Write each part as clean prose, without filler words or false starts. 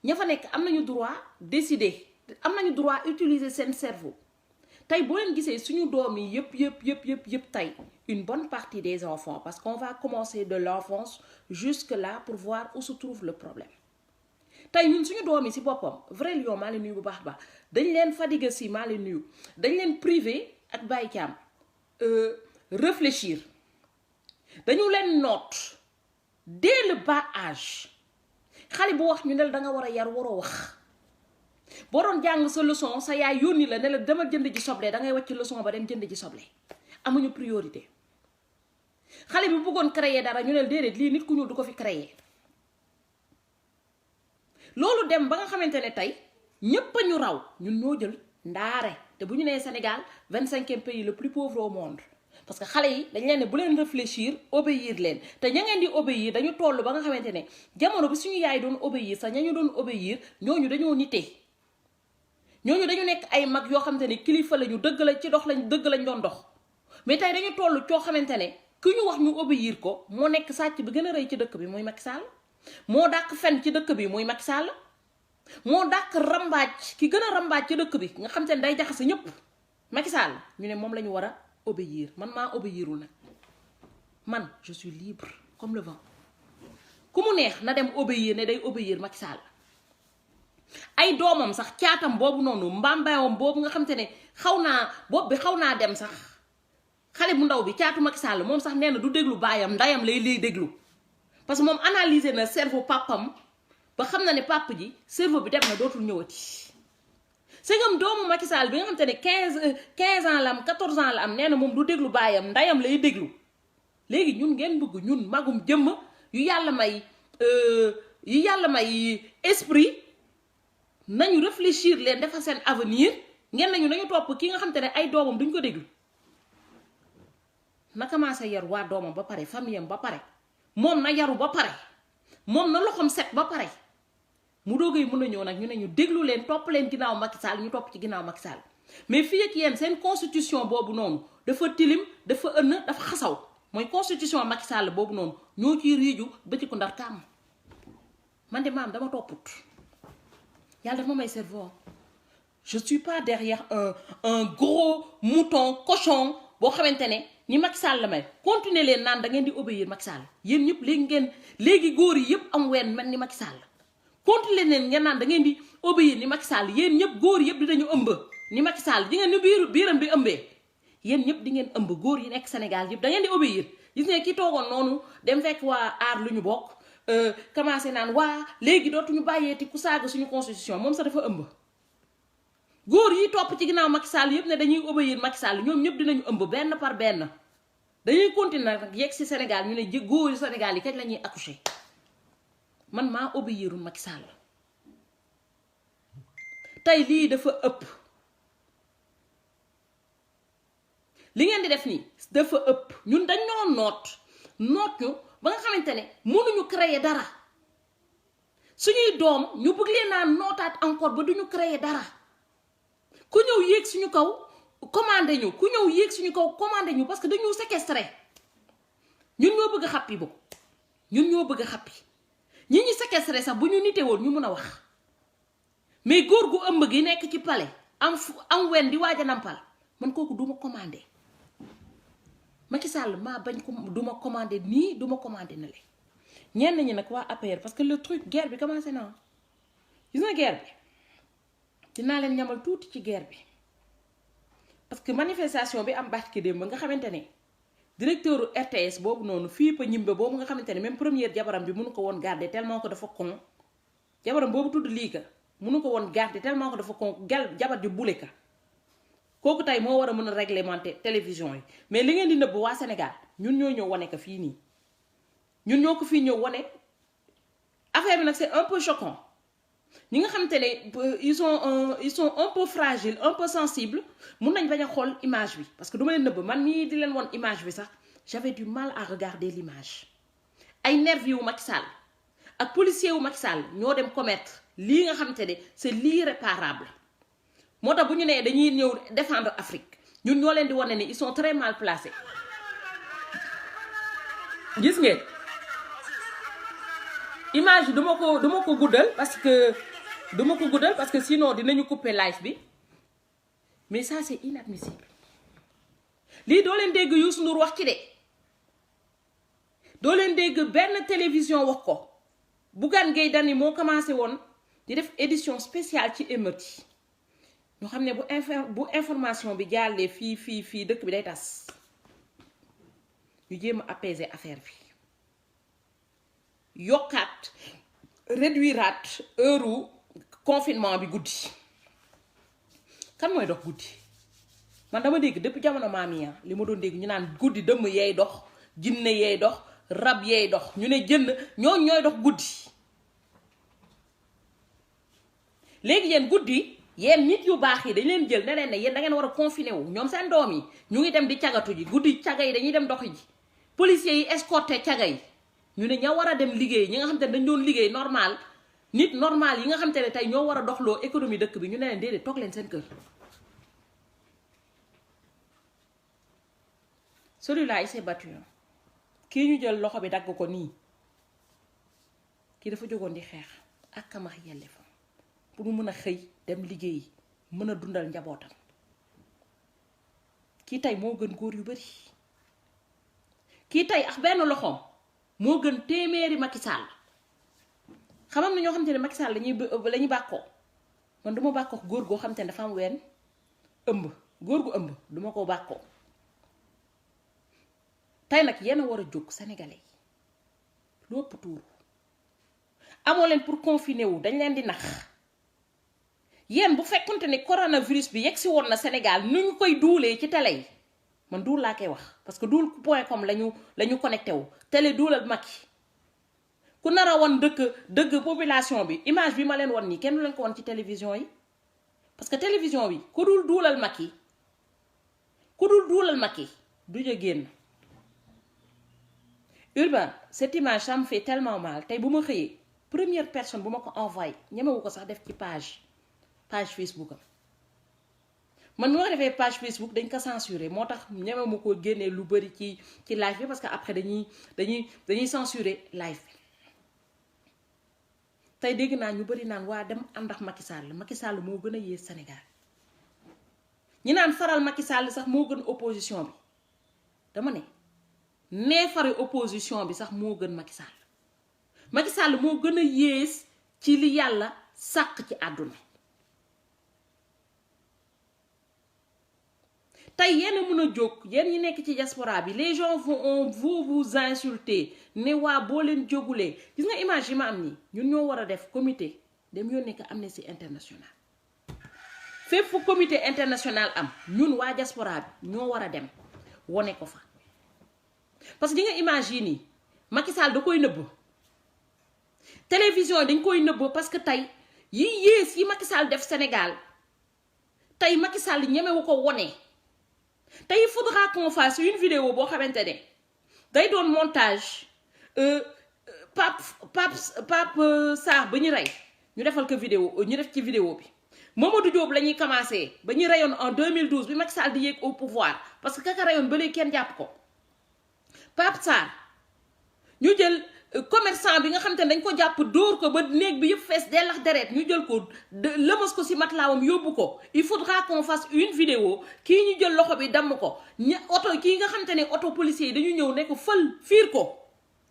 ña fa nekk am nañu droit décider am nañu droit utiliser seen cerveau tey boo leen gisee suñu doom yi yëpp tey une bonne partie des enfants parce qu'on va commencer de l'enfance jusque là pour voir où se trouve le problème tey ñun suñu doom yi si boppam vrai lion maa leen nuyu bu baax baax dañ leen Fadiga si maa leen nuyu dañ leen privé ak Baye Thiam réfléchir dañu leen noot dès le bas âge xale bu wax ñu ne la da nga war a yar waroo wax boo doon jàng sa leçon sa yaay yónni la ne la dama jënd ji soble da ngay wàcc leçon ba dem jënd ji soble amuñu priorité xale bi bëggoon créer dara ñu ne la déedéet lii nit ku ñuul du ko fi créer loolu dem ba nga xamante ne tey ñépp a ñu raw ñun ñoo jël ndaare te bu ñu nee Sénégal 25e pays le plus pauvre au monde parce que xale yi dañ leen ne bu leen réfléchir obéir leen te ña ngeen di obéir dañu toll ba nga xamante ne jamono bi suñu yaay doon obéir sax ña ñu doon obéir ñooñu dañoo nitee ñooñu dañu nekk ay mag yoo xamante ne kilifa lañu dëgg la ci dox lañ dëgg lañ doon dox mais tey dañu toll coo xamante ne ku ñu wax ñu obéir ko moo nekk sàcc bi gën a rëy ci dëkk bi muy Macky Sall moo dàq fen ci dëkk bi muy Macky Sall moo dàq rambaaj ki gën a rambaaj ci dëkk bi nga xamante ne day jaxase ñëpp Macky Sall ñu ne moom la ñu war a obéir man maa obéirul nag man je suis libre comme le vent ku mu neex na dem obéir ne day obéir Macky Sall ay doomam sax caatam boobu noonu mbambayam boobu nga xamante ne bopp bi xaw naa dem sax xale bu ndaw bi caatu Macky Sall moom sax nee na du déglu baayam ndayam lay déglu parce que moom analyser na cerveau papam ba xam na ne pap ji cerveau bi dem na dootul ñëwati c'est comme doomu Macky Sall bi nga xamante ne 15 ans la am 14 ans la am nee na moom du déglu baayam ndayam lay déglu léegi ñun ngeen bëgg ñun magum jëmm yu yàlla may esprit nañu réfléchir leen defar seen avenir ngeen nañu topp ki nga xamante ne ay doomam duñ ko déglu na commencé yar waa doomam ba pare famille am ba pare moom na yaru ba pare moom na loxom set ba pare mu doogay mën a ñëw nag ñu ne ñu déglu leen topp leen ginnaaw Macky Sall ñu topp ci ginnaaw Macky Sall mais fii ak yéen seen constitution boobu noonu dafa tilim dafa dafa xasaw mooy constitution Macky Sall boobu noonu ñoo ciy riiju ba ci ko ndar kàmm man de maam dama topput yàlla dafa ma may cerveau je suis pas derrière un gros mouton cochon boo xamante ne ni Macky Sall la may continuer leen naan da ngeen di obéir Macky Sall yéen ñëpp léegi góor yi yëpp am ween mel ni Macky Sall continuer leen ngeen naan da ngeen di obéir ni Macky Sall yéen ñëpp góor yëpp dinañu ëmb ni Macky Sall di ngeen ni biiram bi ëmbee yéen ñëpp di ngeen ëmb góor yi nekk Sénégal yëpp da ngeen di obéir gis nga ki toogoon noonu dem fekk waa aar lu ñu bokk commencé naan waa léegi dootuñu bàyyeeti ku saaga suñu constitution moom sax dafa ëmb góor yi topp ci ginnaaw Macky Sall yëpp ne dañuy obéir Macky Sall ñoom ñëpp dinañu ëmb benn par benn dañuy continuer nag yegg si Sénégal ñu ne góor yi Sénégal yi kañ la ñuy accoucher man maa obéirul Macky Sall tey lii dafa ëpp li ngeen di def nii dafa ëpp ñun dañoo noot ñu ba nga xamante ne mënuñu créer dara suñuy doom ñu bëgg leen naa nootaat encore ba duñu créer dara ku ñëw yéeg suñu kaw commandé ñu parce que dañu séquestré ñun ñoo bëgg a xàppi bo ñun ñoo bëgg a xàppi ñi ñu séquestré sax bu ñu nite woon ñu mën a wax mais góor gu ëmb gi nekk ci palais am wen di waaj a nampal man kooku duma commandé Macky Sall maa bañ ko duma commandé nii duma commandé na le ñenn ñi nag waa APR parce que le truc guerre bi commencé na gis nga guerre bi dinaa leen ñamal tuuti ci guerre bi parce que manifestation bi am barki démb nga xamante ne directeur RTS boobu noonu fii pa ñimbe boobu nga xamante ne même première jabaram bi mënu ko woon garder tellement que dafa con jabaram boobu tudd lii ka mënu ko woon garder tellement que dafa con jabar ju bule ka kooku tey moo war a mën a réglementer télévision yi mais li ngeen di nëbb waa Sénégal ñun ñoo ñëw wane ko fii nii ñun ñoo ko fii ñëw wane affaire bi nag c'est un peu choquant ñi nga xamante ne ils sont un peu fragiles un peu sensibles mun nañ bañ a xool image bi parce que du ma leen nëbb man mii di leen won image bi sax j'avais du mal à regarder l'image ay nervis wu Macky Sall ak policier wu Macky Sall ñoo dem commettre lii nga xamante ne c'est l'irréparable moo tax bu ñu nee dañuy ñëw défendre Afrique ñun ñoo leen di wane ne ils sont très mal placés gis ngeen image duma ko guddal parce que duma ko guddal parce que sinon dinañu couper live bi mais ça c'est inadmissible lii doo leen dégg Youssou Ndour wax ci de doo leen dégg benn télévision wax ko Bougane Gueye Dany moo commencé woon di def édition spéciale ci émeute yi ñu xam ne bu information bi jàllee fii dëkk bi day tas ñu jéem a apaiser affaire bi yokkaat réduiraat heure confinement bi guddi kan mooy dox guddi man dama dégg depuis jamono maamiya li ma doon dégg ñu naan guddi dëmm yeey dox jinne yeey dox rab yeey dox ñu ne jënd ñooy dox guddi léegi yéen guddi yéen nit yu baax yi dañ leen jël ne leen ne yéen da ngeen war a confiné wu ñoom seen doom yi ñu ngi dem di cagatu ji guddi caga yi dañuy dem doxi ji policiers yi escorté caga yi ñu ne ña war a dem liggéey ñi nga xam te ne dañ doon liggéey normal nit normal yi nga xam te ne tey ñoo war a doxloo économie dëkk bi ñu ne leen déedéet toog leen seen kër. celui-là il s'est battu kii ñu jël loxo bi dagg ko nii kii dafa jógoon di xeex ak kamax yelle fa pour mu mën a xëy dem liggéey mën a dundal njabootam kii tey moo gën góor yu bari kii tey ak benn loxoom moo gën téeméeri Macky Sall xamam na ñoo xam te ne Macky Sall lañuy bàkkoo man duma bàkkoo góor goo xam te ne dafa am wenn ëmb góor gu ëmb duma ko bàkkoo tey nag yéen a war a jóg sénégalais yi lu ëpp tuuru amoo leen pour confiner wu dañ leen di nax yéen bu fekkonte ne coronavirus bi yegg si woon na Sénégal nu ñu koy duulee ci télé yi man duul laa koy wax parce que duul .com lañu connecté wu télé duulal Macky ku nar a woon dëgg population bi image bi ma leen won nii kenn du leen ko won ci télévision yi parce que télévision bi ku dul duulal Macky du ja génn. Urbain cette image ça me fait tellement mal tey bu ma xëyee première personne bu ma ko envoyé ñemewu ko sax def ci page Facebook am man mi ma defee page Facebook dañ ko censuré moo tax ñeme ma ko génnee lu bari ci live bi parce que après dañuy censuré live bi tey dégg naa ñu bari naan waa dem ànd ak Macky Sall moo gën a yées Sénégal ñi naan faral Macky Sall sax moo gën opposition bi dama ne nee fari opposition bi sax moo gën Macky Sall moo gën a yées ci li yàlla sàq ci àdduna tey yéen a mën a jóg yéen ñi nekk ci diaspora bi les gens vont vous insulter ne waa boo leen jógulee gis nga image yi ma am nii ñun ñoo war a def comité dem yónnee ko Amnesty International fépp fu comité international am ñun waa diaspora bi ñoo war a dem wone ko fa parce que di nga image yi nii Macky Sall da koy nëbb télévision yi dañ koy nëbb parce que tey yi yées yi Macky Sall def Sénégal tey Macky Sall ñemewu ko wone tey il faudra qu'on fasse une vidéo boo xamante ne day doon montage Pape Sarr ba ñu rey ñu defal ko vidéo ñu def ci vidéo bi Mamadou Diop la ñuy commencé ba ñu reyoon en 2012 bi Macky Sall di yéeg au pouvoir parce que kaka reyoon ba léegi kenn jàpp ko Pape Sarr ñu jël commerçant bi nga xam te ne dañ ko jàpp dóor ko ba néeg bi yëpp fees dellax deret ñu jël ko lëmas ko si matlaawam yóbbu ko il faudra qu'on fasse une vidéo kii ñu jël loxo bi damm ko oto kii nga xam te ne oto policier yi dañu ñëw ne ko fël fiir ko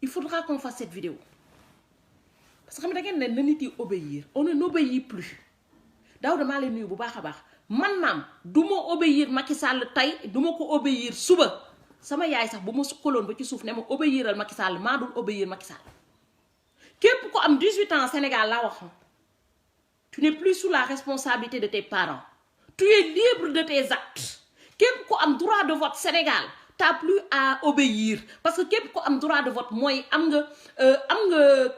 il faudra qu'on fasse cette vidéo parce que xam ne da ngeen ne na nit yi obéir on n'obéit plus daaw damaa leen nuyu bu baax a baax man naam du ma obéir Macky Sall tey du ma ko obéir suba sama yaay sax bu ma sukkaloon ba ci suuf ne ma obéiral Macky Sall maa dul obéir Macky Sall képp ko am 18 ans Sénégal laa wax tu n'es plus sous la responsabilité de tes parents tu es libre de tes actes képp ko am droit de vote Sénégal t'as plus à obéir parce que képp ko am droit de vote mooy am nga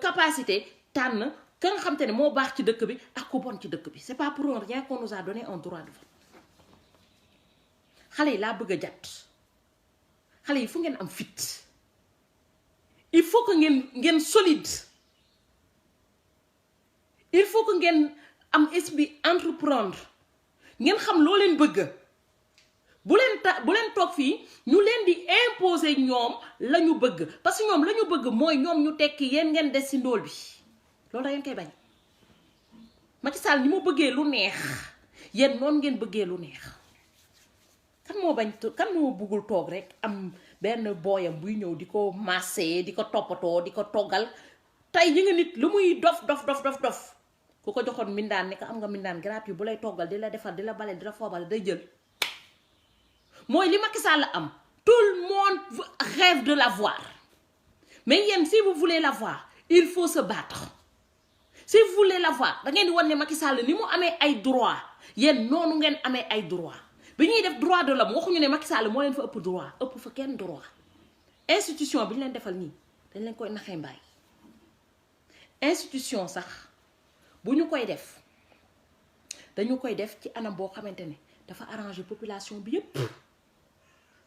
capacité tànn ka nga xam te ne moo baax ci dëkk bi ak ku bon ci dëkk bi c'est pas pour rien qu'on nous a donné un droit de vote xale yi laa bëgg a jàtt xale yi fu ngeen am fit il faut que ngeen solide il faut que ngeen am esprit entreprendre ngeen xam loo leen bëgg bu leen toog fii ñu leen di imposer ñoom la ñu bëgg parce que ñoom la ñu bëgg mooy ñoom ñu tekki yéen ngeen des si ndóol bi loolu da ngeen koy bañ Macky Sall ni mu bëggee lu neex yéen noonu ngeen bëggee lu neex. kan moo bëggul toog rek am benn booyam buy ñëw di ko massé di ko toppatoo di ko toggal tey yi nga nit lu muy dof ku ko joxoon mindaan ne ko am nga mindaan gratuit bu lay toggal di la defal di la bale di la foobal day jël. mooy li Macky Sall am tout le monde rêve de l'avoir mais yéen si vous voulez l'avoir il faut se battre. si vous voulez l'avoir da ngeen di wan ne Macky Sall ni mu amee ay droit yéen noonu ngeen amee ay droit. bi ñuy def droit de l'homme waxuñu ne Macky Sall moo leen fa ëpp droit ëpp fa kenn droit institution bi ñu leen defal nii dañ leen koy naxee mbaay. institution sax bu ñu koy def dañu koy def ci anam boo xamante ne dafa arranger population bi yépp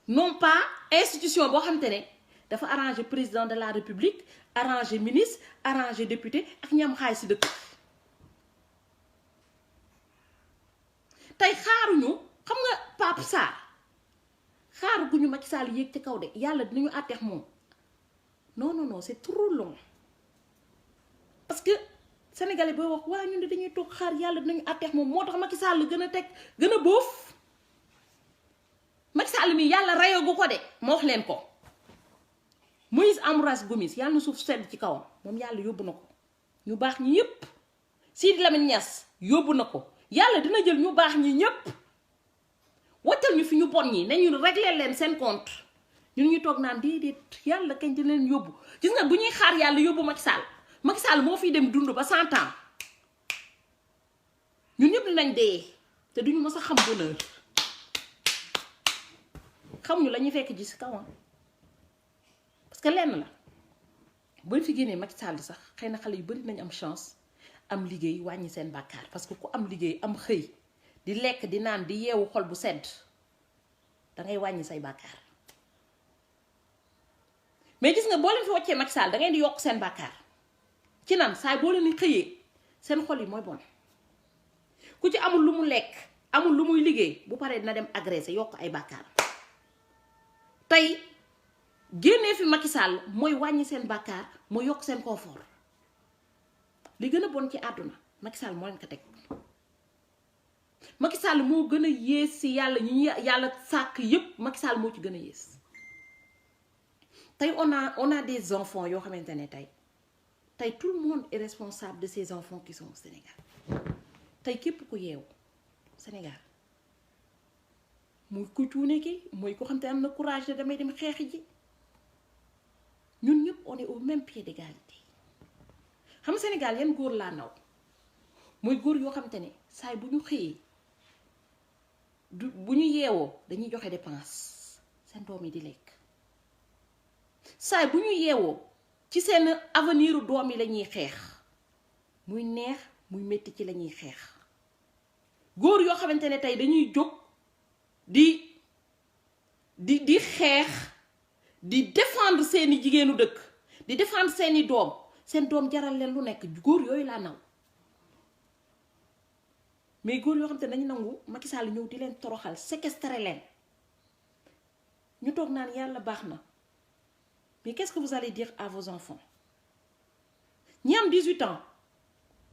non pas institution boo xamante ne dafa arranger président de la république arranger ministre arranger député ak ñam xaay si dëkk. tey xaaruñu xam nga Pape Sarr xaaru gu ñu Macky Sall yéeg ci kaw de yàlla dinañu àtteex moom non c'est trop long parce que sénégalais booy wax waa ñun de dañuy toog xaar yàlla dinañu àtteex moom moo tax Macky Sall gën a boof. Macky Sall mi yàlla rayagu ko de ma wax leen ko Moïse Ambroise Gomis yàlla na suuf sedd ci kawam moom yàlla yóbbu na ko ñu baax ñi ñëpp. Sidi Lamine Niass yóbbu na ko yàlla dina jël ñu baax ñi ñëpp waccal ñu fi ñu bon ñi ne ñu régler leen seen compte ñun ñu toog naan déedéet yàlla kañ di leen yóbbu. gis nga bu ñuy xaar yàlla yóbbu Macky Sall moo fiy dem dund ba 100 ans ñun ñëpp dinañ dee te duñu mës a xam bonheur xamuñu la ñuy fekk ji si kawam parce que lenn la buñ fi génnee Macky Sall sax xëy na xale yu bari nañ am chance am liggéey wàññi seen bàkkaar parce que ku am liggéey am xëy di lekk di naan di yeewu xol bu sedd dangay wàññi say bàkkaar mais gis nga boo leen fi wàccee Macky Sall da ngay di yokk seen bàkkaar ci nan saay boo leen di xëyee seen xol yi mooy bon ku ci amul lu mu lekk amul lu muy liggéey bu paree dina dem agressé yokk ay bàkkaar tey génnee fi Macky Sall mooy wàññi seen bàkkaar mooy yokk seen confort li gën a bon ci àdduna Macky Sall moo leen ko teg Macky Sall moo gën a yées si yàlla ñi yàlla sàkk yépp Macky Sall moo ci gën a yées tey on a des enfants yoo xamante ne tey tout le monde est responsable de ces enfants qui sont au Sénégal tey képp ku yeewu Sénégal muy ku cuune ki mooy ko xam te am na courage de damay dem xeexi ji ñun ñëpp on est au même pied d'égalité xam nga Sénégal yan góor laa naw mooy góor yoo xam te ne saay bu ñu xëyee bu ñu yeewoo dañuy joxe dépense seen doom yi di lekk saay bu ñu yeewoo ci seen avenir doom yi la ñuy xeex muy neex muy metti ci la ñuy xeex góor yoo xamante ne tey dañuy jóg di xeex di défendre seeni jigéenu dëkk di défendre seeni doom seen doom jaral leen lu nekk góor yooyu laa naw mais góor yoo xamante ne dañu nangu Macky Sall ñëw di leen toroxal séquestrer leen ñu toog naan yàlla baax na. Mais qu'est-ce que vous allez dire à vos enfants? Ñi am 18 ans,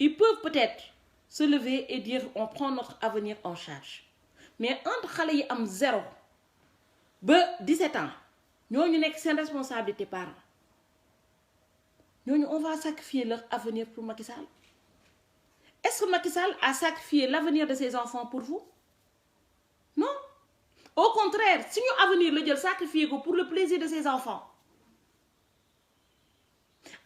ils peuvent peut-être se lever et dire on prend notre avenir en charge. Mais entre xale yi am 0 ba 17 ans, ñooñu nekk seen responsabilité parents. Ñooñu on va sacrifier leur avenir pour Macky Sall. Est-ce que Macky Sall a sacrifié l'avenir de ses enfants pour vous? Non. Au contraire, si ñu avenir la jël sacrifier ko pour le plaisir de ses enfants.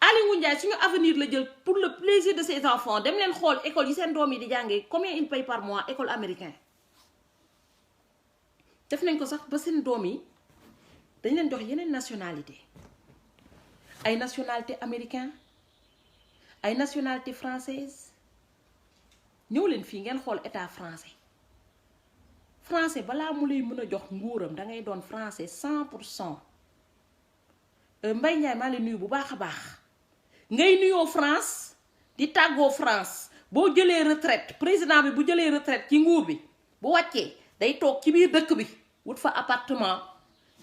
Aly Ndiaye suñu avenir la jël pour le plaisir de ses enfants dem leen xool école yi seen doom yi di jàngee combien il paye par mois école américain def nañ ko sax ba seen doom yi dañ leen jox yeneen nationalité ay nationalité américain ay nationalité française ñëw leen fii ngeen xool état français balaa mu lay mën a jox nguuram da ngay doon français 100%. Mbaye Ndiaye maa ngi nuyu bu baax a baax ngay nuyoo France di tàggoo France boo jëlee retraite président bi bu jëlee retraite ci nguur bi bu wàccee day toog ci biir dëkk bi wut fa appartement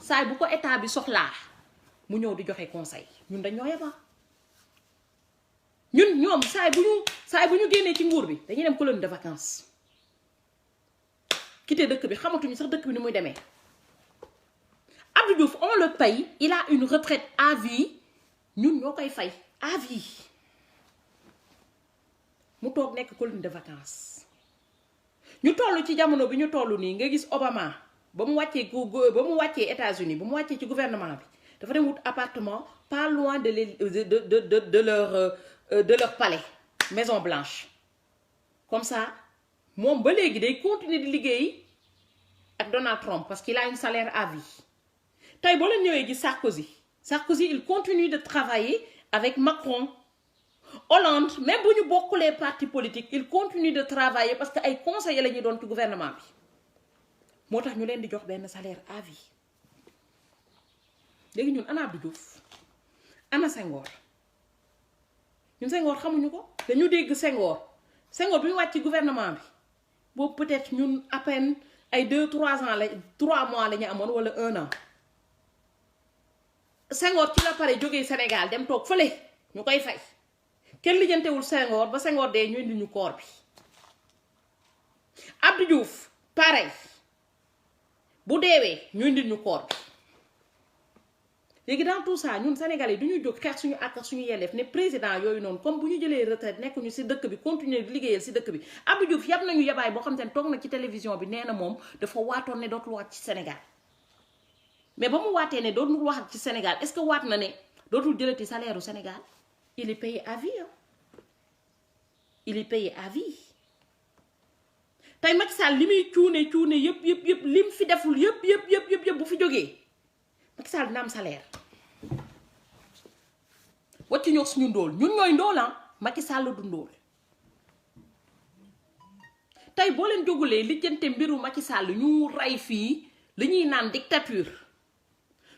saay bu ko état bi soxlaa mu ñëw di joxe conseil ñun dañoo yeba ñun ñoom saay bu ñu génnee ci nguur bi dañuy dem colonie de vacances quitté dëkk bi xamatuñu sax dëkk bi ni muy demee. Abdou Diouf on le paye il a une retraite à vie ñun ñoo koy fay à vie mu toog nekk colonie de vacances. ñu toll ci jamono bi ñu toll nii nga gis Obama ba mu wàccee États-Unis ba mu wàccee ci gouvernement bi dafa dem wut appartement pas loin de leur palais Maison Blanche comme ça moom ba léegi day continuer di liggéey ak Donald Trump parce qu'il a un salaire à vie. tey boo leen ñëwee gis Sarkozy il continue de travailler avec Macron. Hollande même bu ñu bokkulee parti politique il continue de travailler parce que ay conseillers la ñuy doon ci gouvernement bi moo tax ñu leen di jox benn salaire à vie. léegi ñun ana Abdou Diouf ana Senghor ñun Senghor xamuñu ko dañu dégg Senghor bi ñu wàcc ci gouvernement bi boobu peut-être ñun à peine ay 3 mois la ñu amoon wala 1 an Senghor ci la pare jógee Sénégal dem toog fële ñu koy fay. kenn lijjantewul Senghor ba Senghor dee ñu indi ñu koor bi Abdou Diouf pareil bu deewee ñu indi ñu koor bi léegi dans tout ça ñun Sénégalais yi du ñu jóg xeex suñu àq suñu yelleef ne président yooyu noonu comme bu ñu jëlee retraite nekk ñu ci dëkk bi continuer di liggéeyal ci dëkk bi Abdou Diouf yab nañu yabaay boo xam te ne toog na ci télévision bi nee na moom dafa waatoon ne dootul waat ci Sénégal mais ba mu waatee ne dootul wax ci Sénégal est-ce que waat na ne dootul jëlati salaire u Sénégal. Il est payé à vie. Il est payé à vie. tey Macky Sall li muy cuune yëpp lim fi deful yëpp bu fi jógee Macky Sall dina am salaire. wàcc ñoo suñu ndóol ñun ñooy ndóol Macky Sall du ndóol. tey boo leen jógulee lijjante mbiru Macky Sall ñu rey fii li ñuy naan dictature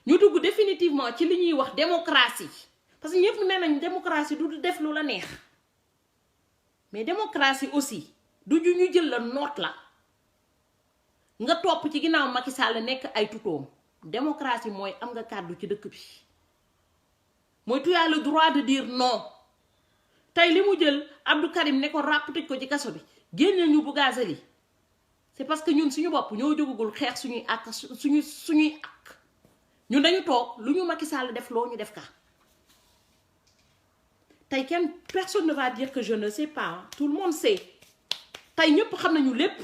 ñu dugg définitivement ci li ñuy wax démocratie. parce que ñëpp nee nañ démocratie du def lu la neex mais démocratie aussi du ñu jël la noot la nga topp ci ginnaaw Macky Sall nekk ay tutoom démocratie mooy am nga kàddu ci dëkk bi mooy tu as le droit de dire non tey li mu jël Abdou Karim ne ko ràpp tëj ko ci kaso bi génne ñu Bougazelli c'est parce que ñun suñu bopp ñoo jógagul xeex suñuy ak suñuy ak ñun dañu toog lu ñu Macky Sall def loo ñu def ka tey kenn personne ne va dire que je ne sais pas tout le monde sait tey ñëpp xam nañu lépp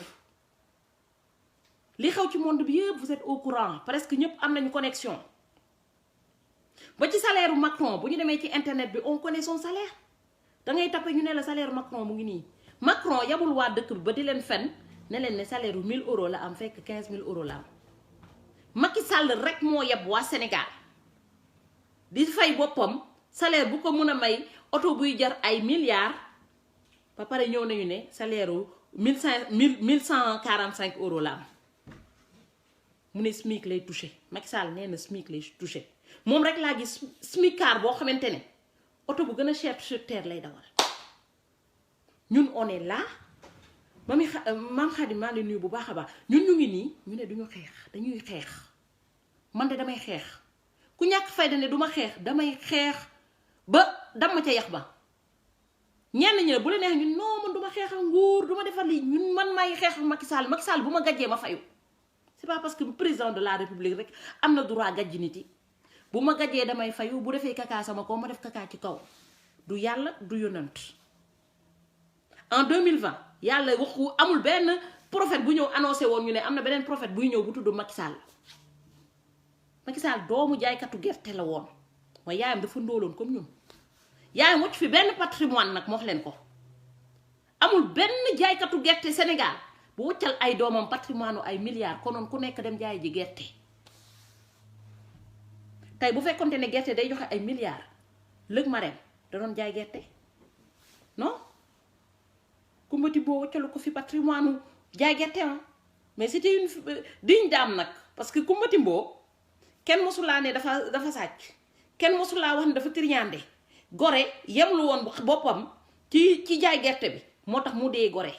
li xew ci monde bi yëpp vous êtes au courant presque ñëpp am nañu connexion ba ci salaire u Macron bu ñu demee ci internet bi on connaît son salaire da ngay tapé ñu ne la salaire Macron mu ngi nii Macron yabul waa dëkk bi ba di leen fen ne leen ne salaire u 1000 euros la am fekk 15000 euros la am Macky Sall rek moo yeb waa Sénégal di fay boppam salaire bu ko mën a may oto buy jar ay milliards ba pare ñëw nañu ne salaire u 1145 euros la am mu ne SMIC lay touché Macky Sall nee na SMIC lay touché moom rek laa gis SMICard boo xamante ne oto bu gën a cher sur terre lay dawal ñun on est là maam Xaadim maa ngi nuyu bu baax a baax ñun ñu ngi nii ñu ne duñu xeex dañuy xeex man de damay xeex ku ñàkk fayda ne duma xeex damay xeex ba dama ca yax ba ñenn ñi ne bu la neex ñun non man duma xeex ak nguur duma defar lii ñun man maay xeex ak Macky Sall bu ma gàjjee ma fayu c'est pas parce que président de la république rek am na droit gàjji nit yi bu ma gàjjee damay fayu bu defee kaka sama kaw ma def kaka ci kaw du yàlla du yonant en 2020 yàlla waxu amul benn prophète bu ñëw annoncé woon ñu ne am na beneen prophète buy ñëw bu tudd Macky Sall doomu jaaykatu gerte la woon mooy yaayam dafa ndóoloon comme ñun yaayam wacc fi benn patrimoine nag moo wax leen ko amul benn jaaykatu gerte Sénégal bu waccal ay doomam patrimoine ay milliards konoon ku nekk dem jaay ji gerte tey bu fekkonte ne gerte day joxe ay milliards lëg Marème da doon jaay gerte non kumbati boo waccalu ko fi patrimoine jaay gerte mais c'était une digne dame nag parce que kumbati mboo kenn mosulaa ne dafa sàcc kenn mosulaa wax ne dafa triande gore yemlu woon boppam ci jaay gerte bi moo tax mu dee gore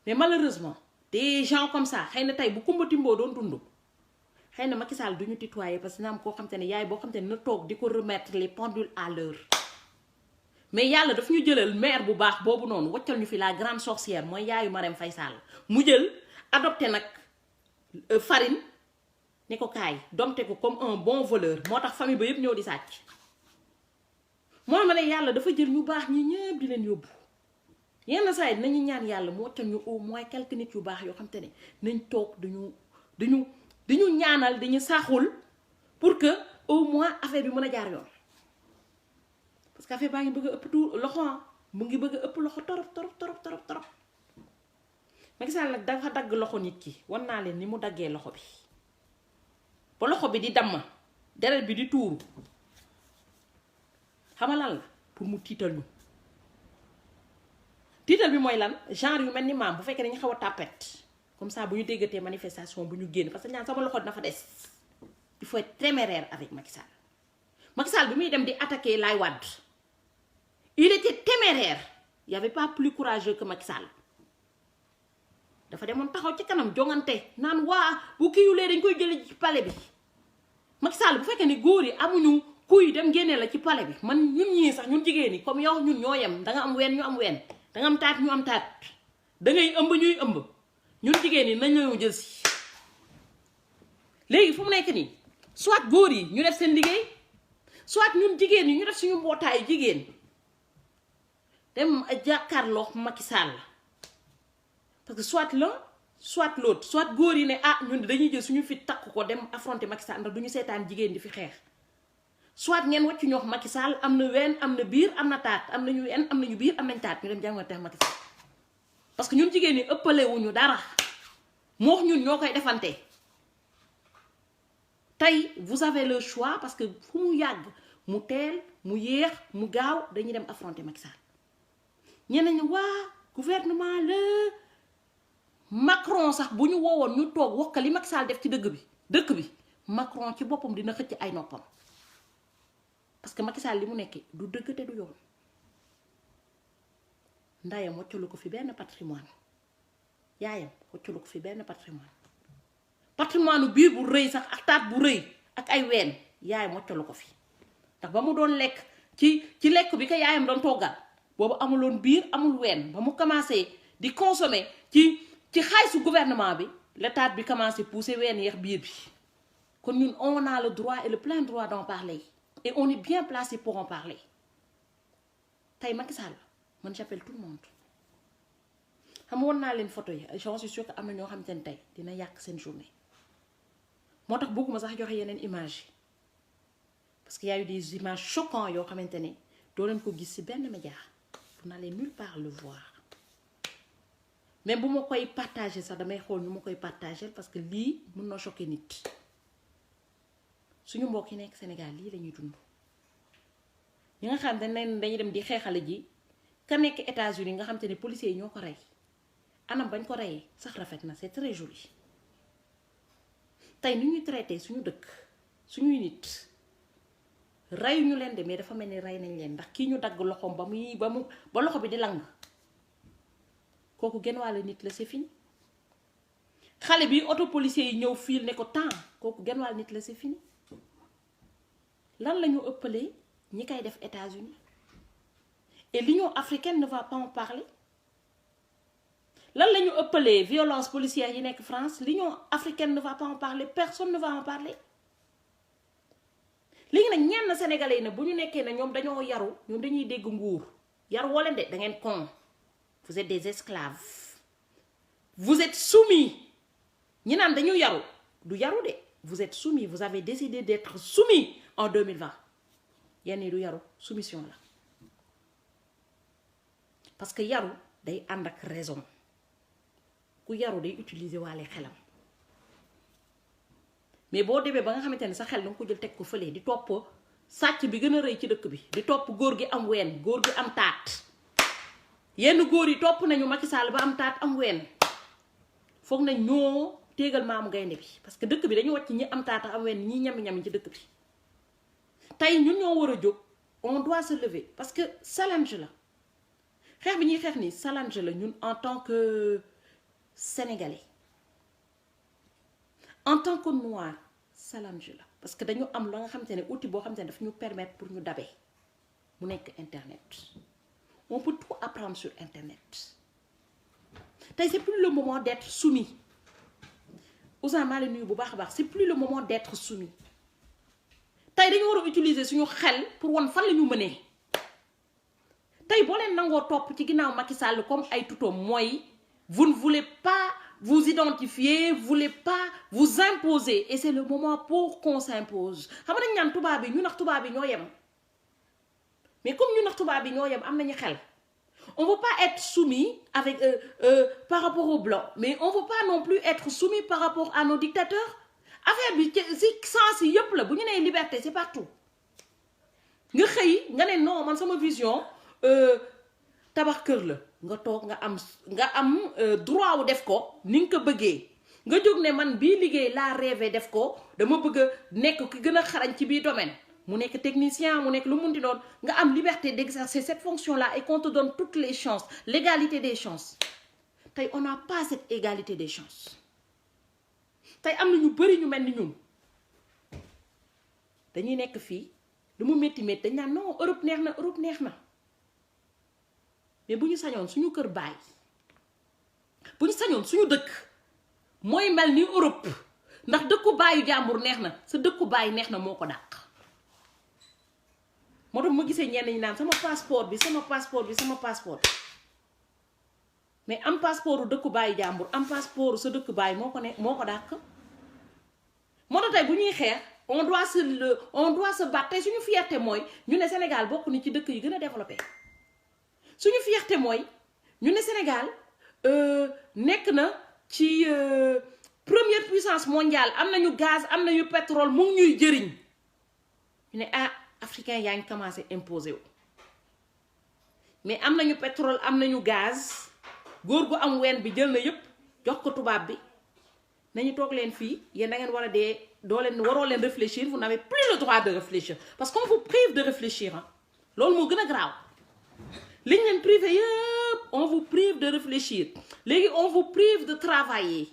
mais malheureusement des gens comme ça xëy na tey bu kumbati mboo doon dund xëy na Macky Sall duñu tutoyer parce que na am koo xam te ne yaay boo xam te ne na toog di ko remettre les pendules à l'heure mais yàlla daf ñu jëlal mère bu baax boobu noonu waccal ñu fi la grande sorcière mooy yaayu Marème Faye Sall mu jël adopté nag Farine ne ko kaay domte ko comme un bon voleur moo tax famille ba yëpp ñëw di sàcc moo ma ne yàlla dafa jël ñu baax ñi ñëpp di leen yóbbu yenn saa yi nañu ñaan yàlla mu waccal ñu au moins quelques nit yu baax yoo xam te ne nañ toog dañu ñaanal dañu saaxul pour que au moins affaire bi mën a jaar yoon parce que affaire baa ngi bëgg a ëpp tout loxo mu ngi bëgg a ëpp loxo torop Macky Sall nag dafa dagg loxo nit ki wan naa leen ni mu daggee loxo bi ba loxo bi di damm deret bi di tuuru xamalal la pour mu tiital ñu tiital bi mooy lan genre yu mel ni maam bu fekkee dañu xaw a tàppet comme ça bu ñu déggatee manifestation bu ñu génn parce que ñaan sama loxo dina fa des il faut être téméraire avec Macky Sall. Macky Sall bi muy dem di attaquer Laye Wade il était téméraire il y avait pas plus courageux que Macky Sall dafa demoon taxaw ci kanam jongante naan waa bu kiiwulee dañ koy jëlee ci palais bi Macky Sall bu fekkee ni góor yi amuñu kuy dem génnee la ci palais bi man ñun ñii sax ñun jigéen ñi comme yow ñun ñoo yem da nga am ween ñu am ween da nga am taat ñu am taat da ngay ëmb ñuy ëmb ñun jigéen ñi nañ la jël si léegi fu mu nekk nii soit góor yi ñu def seen liggéey soit ñun jigéen ñi ñu def suñu mbootaayu jigéen dem jàkkaarloo Macky Sall parce que soit l'un soit l'autre soit góor yi ne ah ñun dañuy jël suñu fit takk ko dem affronter Macky Sall ndax duñu seetaan jigéen di fi xeex soit ngeen wàccu ñoo Macky Sall am na ween am na biir am na taat am nañu ween am nañu biir am nañ taat ñu dem jàngante Macky Sall parce que ñun jigéen ñi ëppale wuñu dara moo ñun ñoo koy defante tey vous avez le choix parce que fu mu yàgg mu teel mu yéex mu gaaw dañuy dem affronter Macky Sall ñeneen ñi waa gouvernement la Macron sax bu ñu woowoon ñu toog wax ko li Macky Sall def ci dëkk bi Macron ci boppam dina xëcc ay noppam parce que Macky Sall li mu nekkee du dëgg te du yoon ndayam waccalu ko fi benn patrimoine yaayam waccalu ko fi benn patrimoine biir bu rëy sax ak taat bu rëy ak ay ween yaayam waccalu ko fi ndax ba mu doon lekk ci lekk bi ko yaayam doon toggal boobu amuloon biir amul ween ba mu commencé di consommer ci xaalisu gouvernement bi la taat bi commencé pousser ween yeex biir bi kon ñun on a le droit et le plein droit d'en parler et on est bien placé pour en parler tey Macky Sall man j'appelle tout le monde xam nga woon naa leen photo yi j'en suis sûre que am na ñoo xamante ne tey dina yàq seen journée moo tax bëgguma sax joxe yeneen image yi parce qu'il y a eu des images choquantes yoo xamante ne doo leen ko gis ci benn média vous n'allez nulle part le voir même bu ma koy partager sax damay xool ñu ma koy partager parce que lii mën na choquer nit suñu mbokk yi nekk Sénégal lii lañuy dund ñi nga xam dañuy dem di xeexale ji ka nekk États-Unis nga xam te ne policiers yi ñoo ko rey anam bañ ko reyee sax rafet na c'est très joli tey ni ñuy traité suñu dëkk suñuy nit rey ñu leen de mais dafa mel ni rey nañ leen ndax kii ñu dagg loxoom ba loxo bi di lang kooku genn wàll nit la c'est fini xale bi auto policier yi ñëw fiil ne ko temps kooku genn wàll nit la c'est fini lan la ñu ëppalee ñi koy def États-Unis et l'Union africaine ne va pas en parler lan la ñu ëppalee violence policière yi nekk France l'Union africaine ne va pas en parler personne ne va en parler léegi nag ñenn sénégalais yi ne bu ñu nekkee ne ñoom dañoo yaru ñoom dañuy dégg nguur yaru woo leen de da ngeen con vous êtes des esclaves vous êtes soumis ñi naan dañu yaru du yaru de vous êtes soumis vous avez décidé d'être soumis en 2020 yenn yi du yaru soumission la parce que yaru day ànd ak raison ku yaru day utiliser waale xelam mais boo demee ba nga xamante ne sa xel danga ko jël teg ko fële di topp sàcc bi gën a rëy ci dëkk bi di topp góor gi am ween góor gi am taat yenn góor yi topp nañu Macky Sall ba am taat am ween foog nañ ñoo téegal maamu gaynde bi parce que dëkk bi dañu wàcc ñi am taat am ween ñi ñami ci dëkk bi tey ñun ñoo war a jóg on doit se lever parce que challenge la xeex bi ñuy xeex ni challenge la ñun en tant que sénégalais en tant que noir challenge la parce que dañu am la nga xamante ne outil boo xamante ne daf ñu permettre pour ñu dabee mu nekk internet on peut tout apprendre sur internet tey c'est plus le moment d'être soumis Ousa maa leen nuyu bu baax a baax c'est plus le moment d'être soumis tey dañu war a utiliser suñu xel pour wan fan la ñu mënee tey boo leen nangoo topp ci ginnaaw Macky Sall comme ay tuto mooy vous ne voulez pas vous identifier, vous voulez pas vous imposer et c'est le moment pour qu'on s'impose xam nga dañ ñaan tubaab bi ñu nax tubaab bi ñoo yem mais comme ñu nax tubaab bi ñoo yem am nañu xel on veut pas être soumis avec par rapport aux blancs mais on veut pas non plus être soumis par rapport à nos dictateurs affaire bi si sens yi yëpp la bu ñu nee liberté c'est partout nga xëy nga ne non man sama vision tabax kër la nga toog nga am droit wu def ko ni nga ko bëggee nga jóg ne man bii liggéey laa rêvé def ko dama bëgg a nekk ki gën a xarañ ci bii domaine mu nekk technicien mu nekk lu munti doon nga am liberté d'exercer cette fonction là et qu'on te donne toutes les chances l'égalité des chances tey on n'a pas cette égalité des chances tey am na ñu bari ñu mel ni ñun dañuy nekk fii lu mu métti dañ naan non Europe neex na mais bu ñu sañoon suñu kër baay bu ñu sañoon suñu dëkk mooy mel ni Europe ndax dëkku baayu jàmbur neex na sa dëkku baay neex na moo ko dàq moo tax ma gisee ñenn ñi naan sama passeport mais am passeport u dëkku baayu jàmbur am passeport sa dëkku baay moo ko dàq moo tax tey bu ñuy xeex on doit se battre tey suñu fierté mooy ñu ne Sénégal bokk ni ci dëkk yi gën a développé suñu fierté mooy ñu ne Sénégal nekk na ci première puissance mondiale am nañu gaz am nañu pétrole mu ngi ñuy jëriñ ñu ne africain yaa ngi commencé imposer wu mais am nañu pétrole am nañu gaz góor gu am ween bi jël na yëpp jox ko tubaab bi nañu toog leen fii yéen da ngeen war a dee waroo leen réfléchir vous n'avez plus le droit de réfléchir parce qu'on vous prive de réfléchir loolu moo gën a graaw liñ leen privé yëpp on vous prive de réfléchir léegi on vous prive de travailler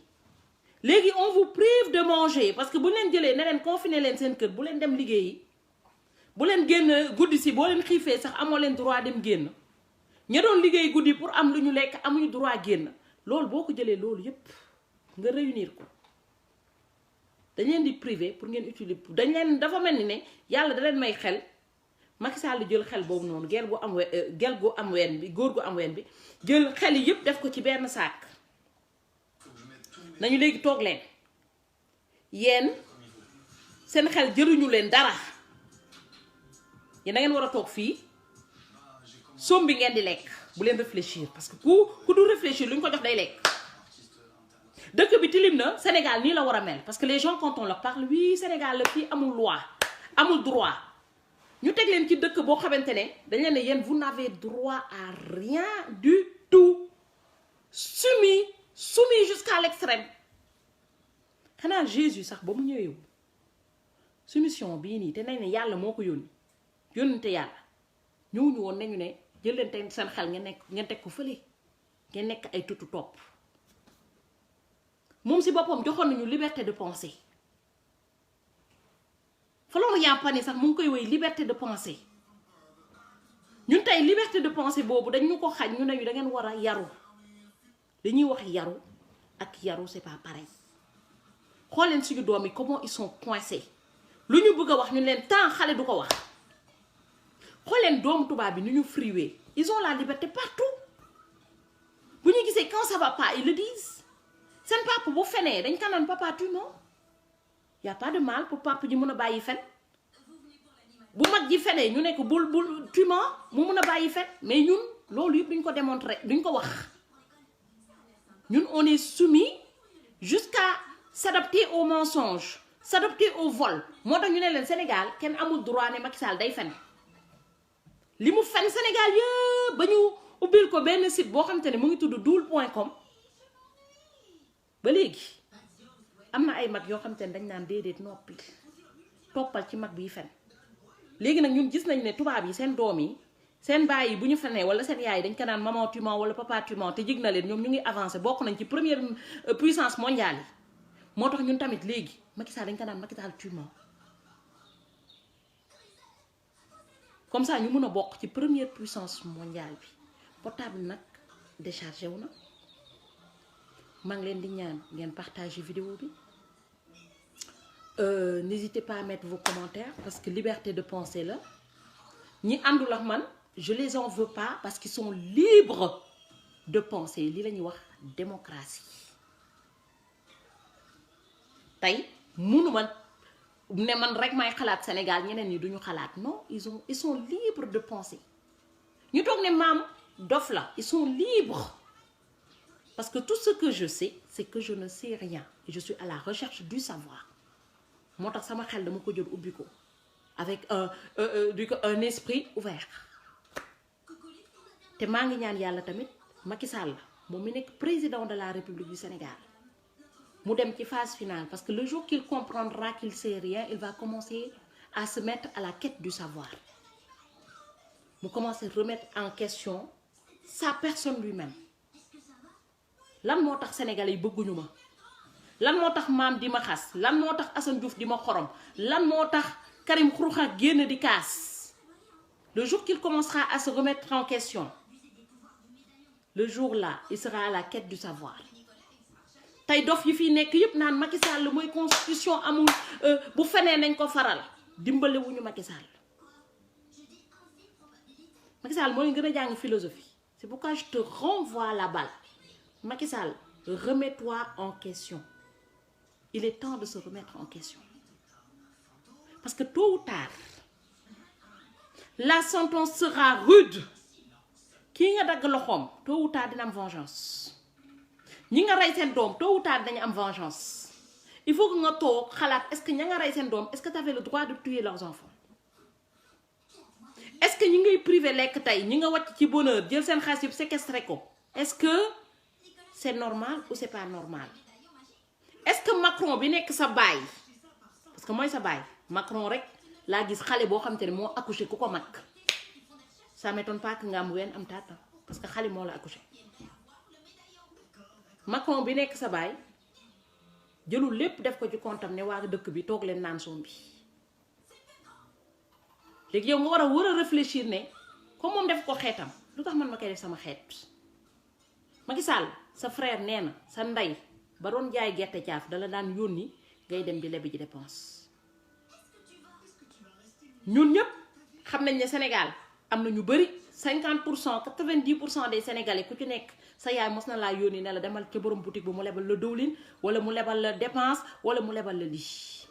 léegi on vous prive de manger parce que bu leen jëlee ne leen confiné leen seen kër bu leen dem liggéeyi bu leen génn guddi si boo leen xiifee sax amoo leen droit dem génn ña doon liggéey guddi pour am lu ñu lekk amuñu droit génn loolu boo ko jëlee loolu yëpp nga réunir ko dañ leen di privé pour ngeen utiliser dañ leen dafa mel ni ne yàlla da leen may xel Macky Sall jël xel boobu noonu gel gu am ween bi góor gu am ween bi jël xel yi yëpp def ko ci benn saak nañu léegi toog leen yéen seen xel jëruñu leen dara yéen da ngeen war a toog fii soom bi ngeen di lekk bu leen réfléchir parce que ku du réfléchir lu ñu ko jox day lekk dëkk bi tilim na Sénégal nii la war a mel parce que les gens quand on leur parle oui Sénégal la fii amul loi amul droit ñu teg leen ci dëkk boo xamante ne dañ leen ne yéen vous n'avez droit à rien du tout soumis jusqu'à l'extrême xanaa Jésus sax ba mu ñëwee soumission bii nii te nañ ne yàlla moo ko yónnante yàlla ñëwuñu woon nañu ne jël leen teg seen xel ngeen teg ko fële ngeen nekk ay tutu topp moom si boppam joxoon nañu liberté de penser Florian Pagny sax mu ngi koy woy liberté de penser ñun tey liberté de penser boobu dañ ñu ko xañ ñu ne ñu da ngeen war a yaru dañuy wax yaru ak yaru c'est pas pareil xool leen suñu doom yi comment ils sont coincés lu ñu bëgg a wax ñu leen temps xale du ko wax xool leen doomu tubaab bi nu ñu friwee ils ont la liberté partout bu ñu gisee quand ça va pas ils le disent seen papa bu fenee dañ ko naan papa tu mens y a pas de mal pour papa ji mën a bàyyi fen bu mag ji fenee ñu nekk bul tu mens mu mën a bàyyi fen mais ñun loolu yëpp duñ ko démontrer duñ ko wax ñun on est soumis jusqu'à s'adapter au mensonge s'adapter au vol moo tax ñu ne leen Sénégal kenn amul droit ne Macky Sall day fen li mu fen Sénégal yëpp ba ñu ubbil ko benn site boo xamante ne mu ngi tudd doul.com ba léegi am na ay mag yoo xamante ne dañ naan déedéet noppi toppal ci mag biy fen léegi nag ñun gis nañ ne tubaab yi seen doom yi seen baay yi bu ñu fenee wala seen yaay dañ ko naan maman tu mens wala papa tu mens te jig na leen ñoom ñu ngi avancé bokk nañ ci première puissance mondiale yi moo tax ñun tamit léegi Macky Sall dañ ko naan Macky Sall tu mens comme ça ñu mën a bokk ci première puissance mondiale bi portable nag déchargé wu na maa ngi leen di ñaan ngeen partager vidéo bi n'hésitez pas à mettre vos commentaires parce que liberté de penser la ñi àndul ak man je les en veux pas parce qu'ils sont libres de penser lii la ñuy wax démocratie tey munu man ne man rek may xalaat Sénégal ñeneen ñi duñu xalaat non ils sont libres de penser ñu toog ne maam dof la ils sont libres parce que tout ce que je sais c'est que je ne sais rien et je suis à la recherche du savoir moo tax sama xel dama ko jël ubbi ko avec un esprit ouvert te maa ngi ñaan yàlla tamit Macky Sall moom mi nekk président de la République du Sénégal mu dem ci phase finale parce que le jour qu'il comprendra qu'il sait rien il va commencer à se mettre à la quête du savoir mu commencer remettre en question sa personne lui-même lan moo tax sénégalais yi bëgguñu ma lan moo tax maam di ma xas lan moo tax Assane Diouf di ma xorom lan moo tax Karim Xuruxa génn di kaas le jour qu'il commencera à se remettre en question le jour là il sera à la quête du savoir tey dof yi fi nekk yëpp naan Macky Sall mooy constitution amul bu fenee nañ ko faral dimbale wuñu Macky Sall Macky Sall moo leen gën a jàng philosophie c'est pourquoi je te renvoie la balle Macky Sall remets-toi en question il est temps de se remettre en question parce que tôt ou tard la sentence sera rude kii nga dagg loxoom tôt ou tard dina am vengeance ñi nga rey seen doom tôt ou tard dañu am vengeance il faut que nga toog xalaat est-ce que ña nga rey seen doom est-ce que tu avais le droit de tuer leurs enfants est-ce que ñi ngay privé lekk tey ñi nga wàcc ci bonheur jël seen xaalis yëpp séquestré ko est-ce que c'est normal ou c'est pas normal est-ce que Macron bi nekk sa baay parce que mooy sa baay Macron rek laa gis xale boo xam te ne moo accouché ku ko mag ça m'étonne pas que nga am ween am taata parce que xale moo la accouché Macron bi nekk sa baay jëlul lépp def ko ci comptam ne waa dëkk bi toog leen naan soom bi léegi yow nga war a réfléchir ne comme moom def ko xeetam lu tax man ma koy def sama xeet Macky Sall sa frère nee na sa ndey ba doon jaay gerte caaf dala daan yónni ngay dem di lebi ji dépense ñun ñëpp xam nañ ne Sénégal am na ñu bëri 50% 90% des Sénégalais ku ci nekk sa yaay mos na laa yónni ne la demal ca borom boutique bu mu lebal la dëwlin wala mu lebal la dépense wala mu lebal la lii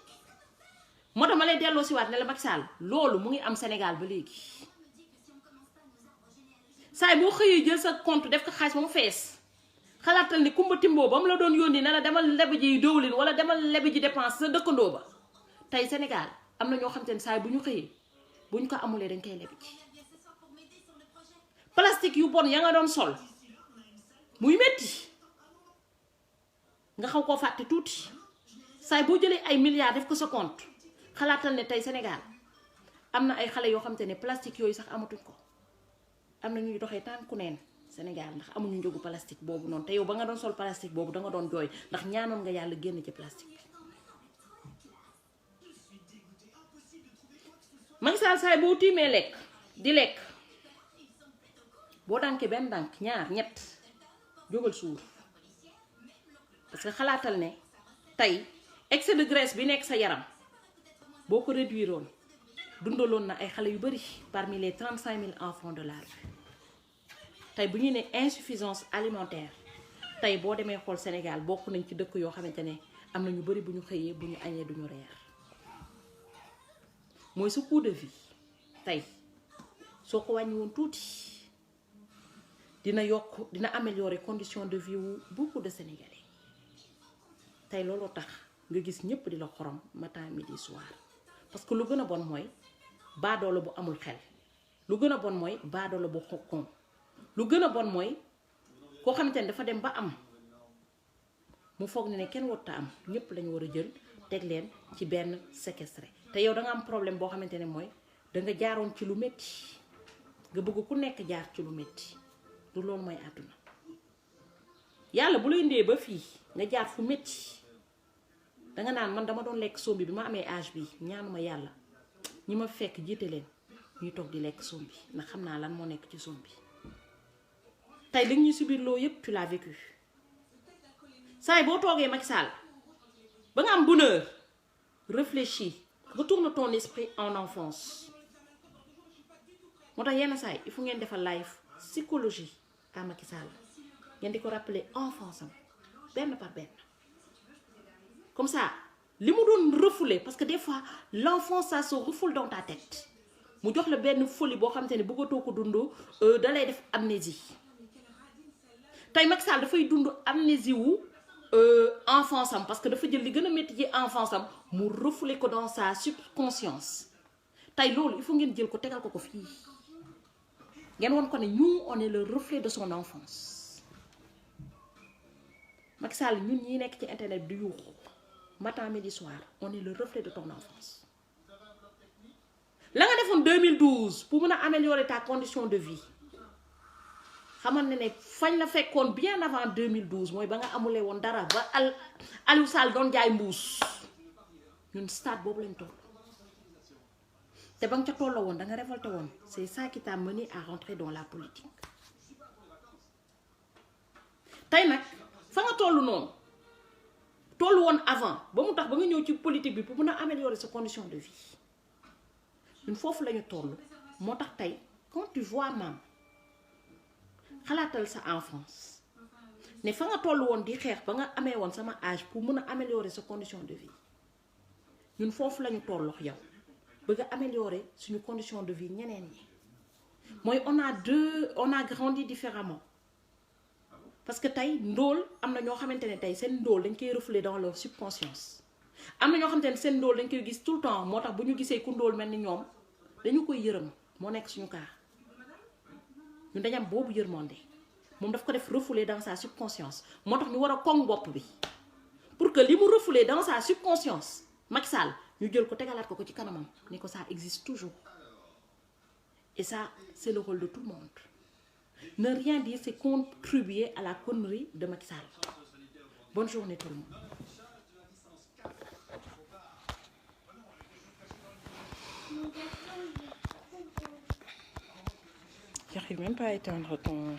moo tax ma lay delloo si waat ne la Macky Sall loolu mu ngi am Sénégal ba léegi saay boo xëyee jël sa compte def ko xaalis ba mu fees xalaatal ni kumba timboo ba mu la doon yónni ne la demal lebi ji dëwlin wala demal lebi ji dépense sa dëkkandoo ba tey Sénégal am na ñoo xam te ne saay bu ñu xëyee bu ñu ko amulee dañ koy lebi ji plastique yu bon ya nga doon sol muy metti nga xaw koo fàtte tuuti saay boo jëlee ay milliards def ko sa compte xalaatal ne tey Sénégal am na ay xale yoo xam te ne plastique yooyu sax amatuñ ko am na ñuy doxee tànk ku neen Sénégal ndax amuñu njëgu plastique boobu noonu te yow ba nga doon sol plastique boobu da nga doon jooy ndax ñaanoon nga yàlla génn ci plastique bi Macky Sall saay boo tiimee lekk di lekk boo dànkee benn dànk ñaar ñett jógal suur parce que xalaatal ne tey excès de graisse bi nekk sa yaram boo ko réduire woon dundaloon na ay xale yu bari parmi les 35 000 enfants de la rue tey bu ñu ne insuffisance alimentaire tey boo demee xool Sénégal bokk nañ ci dëkk yoo xamante ne am na ñu bari bu ñu xëyee bu ñu añee duñu reer mooy sa coût de vie tey soo ko wàññi woon tuuti dina yokk dina améliorer condition de vie wu beaucoup de Sénégalais tey looloo tax nga gis ñëpp di la xorom matin midi soir parce que lu gën a bon mooy baadoola bu amul xel lu gën a bon mooy baadoola bu xokkoon lu gën a bon mooy koo xamante ne dafa dem ba am mu foog ne kenn warut a am ñëpp lañu war a jël teg leen ci benn séquestré te yow da nga am problème boo xamante ne mooy da nga jaaroon ci lu métti nga bëgg ku nekk jaar ci lu métti du loolu mooy àdduna yàlla bu lay ndee ba fii nga jaar fu métti danga naan man dama doon lekk sombi bi ma amee âge bi ñaanuma yàlla ñi ma fekk jiite leen ñuy toog di lekk somme bi ndax xam naa lan moo nekk ci somme bi tey li ñuy subir loo yépp tu l'as vécu saa yi boo toogee Macky Sall ba nga am bonheur réfléchis retourne ton esprit en enfance moo tax yenn saa yi il faut ngeen defal live psychologie à Macky Sall ngeen di ko rappeler enfance am benn par benn comme ça li mu doon refouler parce que des fois l'enfance ça se refoule dans ta tête mu jox la benn folie boo xamante ne bëggatoo ko dund da lay def amnésie tey Macky Sall dafay dund amnésie wu enfance am parce que dafa jël li gën a métti ci enfance am mu refouler ko dans sa subconscience tey loolu il faut ngeen jël ko tegal ko fii ngeen won ko ne ñu on est le reflet de son enfance Macky Sall ñun ñi nekk ci internet du yuuxu matin midi soir on est le reflet de ton enfance la nga defoon 2012 pour mën a améliorer ta condition de vie xamal ne fañ la fekkoon bien avant 2012 mooy ba nga amulee woon dara ba Aliou Sall doon jaay mbuus ñun stade boobu lañ toll te ba nga ca tolloo woon da nga révolté woon c'est ça qui t'a mené à rentrer dans la politique tey nag fa nga toll noonu tollu woon avant ba mu tax ba nga ñëw ci politique bi pour mën a améliorer sa condition de vie ñun foofu lañu toll moo tax tey quand tu vois maam xalaatal sa enfance ne fa nga toll woon di xeex ba nga amee woon sama âge pour mën a améliorer sa condition de vie ñun foofu lañu tollox yow bëgg a améliorer suñu condition de vie ñeneen ñi mooy on a grandi différemment parce que tey ndóol am na ñoo xamante ne tey seen ndóol dañ koy refléter dans leur subconscience am na ñoo xamante ne seen ndóol dañ koy gis tout le temps moo tax bu ñu gisee ku ndóol mel ni ñoom dañu koy yërëm moo nekk suñu cas ñun dañ am boobu yërmande moom daf ko def refouler dans sa subconscience moo tax ñu war a koŋ bopp bi pour que li mu refouler dans sa subconscience Macky Sall ñu jël ko tegalaat ko ci kanamam ni ko ça existe toujours et ça c'est le rôle de tout le monde ne rien dire c'est contribuer à la connerie de Macky Sall. Bonne journée tout le monde. J'arrive même pas à éteindre ton...